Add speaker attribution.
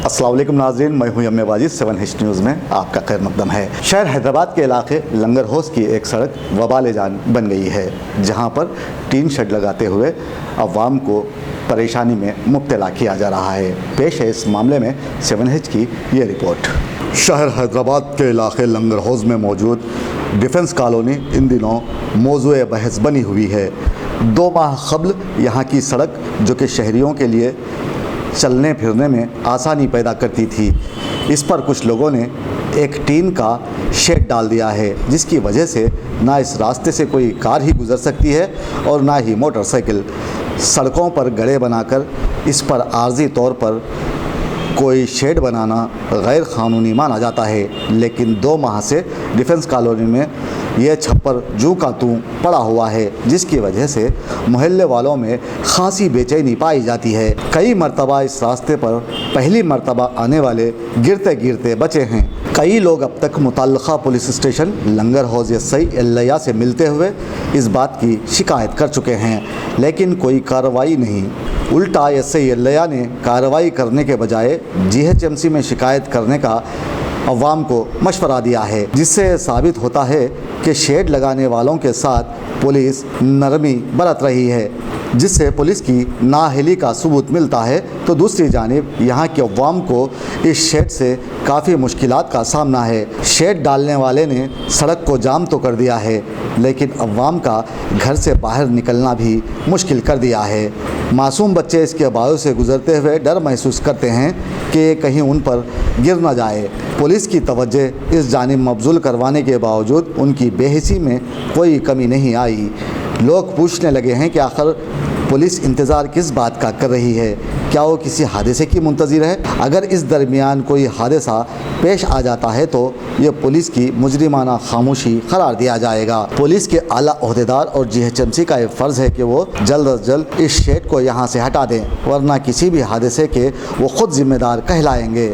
Speaker 1: अस्सलाम वालेकुम नाज़रीन, मैं हूं यम्मे वाजिद। 7H न्यूज़ में आपका खैर मकदम है। शहर हैदराबाद के इलाके लंगर हौस की एक सड़क वबाल जान बन गई है, जहां पर टीन शेड लगाते हुए अवाम को परेशानी में मुब्तला किया जा रहा है। पेश है इस मामले में 7H की ये रिपोर्ट। शहर हैदराबाद के इलाके लंगर हौस में मौजूद डिफेंस कॉलोनी इन दिनों मौज़ूए बहस बनी हुई है। 2 माह कबल यहाँ की सड़क, जो कि शहरियों के लिए चलने फिरने में आसानी पैदा करती थी, इस पर कुछ लोगों ने एक टीन का शेड डाल दिया है, जिसकी वजह से ना इस रास्ते से कोई कार ही गुजर सकती है और ना ही मोटरसाइकिल। सड़कों पर गड्ढे बनाकर इस पर आर्जी तौर पर कोई शेड बनाना गैर क़ानूनी माना जाता है, लेकिन 2 माह से डिफेंस कॉलोनी में यह छप्पर जूं का तूं पड़ा हुआ है, जिसकी वजह से मोहल्ले वालों में खासी बेचैनी पाई जाती है। कई मरतबा इस रास्ते पर पहली मरतबा आने वाले गिरते गिरते बचे हैं। कई लोग अब तक मुतल्लका पुलिस स्टेशन लंगर हौस SI एल्लैया से मिलते हुए इस बात की शिकायत कर चुके हैं, लेकिन कोई कार्रवाई नहीं। उल्टा SI एल्लैया ने कार्रवाई करने के बजाय GHMC में शिकायत करने का अवाम को मशवरा दिया है, जिससे साबित होता है कि शेड लगाने वालों के साथ पुलिस नरमी बरत रही है, जिससे पुलिस की नाअहली का सबूत मिलता है। तो दूसरी जानिब यहाँ के अवाम को इस शेड से काफ़ी मुश्किलात का सामना है। शेड डालने वाले ने सड़क को जाम तो कर दिया है, लेकिन अवाम का घर से बाहर निकलना भी मुश्किल कर दिया है। मासूम बच्चे इसके बाजू से गुजरते हुए डर महसूस करते हैं कि कहीं उन पर गिर न जाए। पुलिस की तवज्जो इस जानिब मबजूल करवाने के बावजूद उनकी बेहिसी में कोई कमी नहीं आई। लोग पूछने लगे हैं कि आखिर पुलिस इंतज़ार किस बात का कर रही है? क्या वो किसी हादसे की मुंतज़िर है? अगर इस दरमियान कोई हादसा पेश आ जाता है तो ये पुलिस की मुजरिमाना खामोशी करार दिया जाएगा। पुलिस के आला ओहदेदार और GHMC का ये फ़र्ज़ है कि वो जल्द अज जल्द इस शेड को यहाँ से हटा दें, वरना किसी भी हादसे के वो ख़ुद ज़िम्मेदार कहलाएंगे।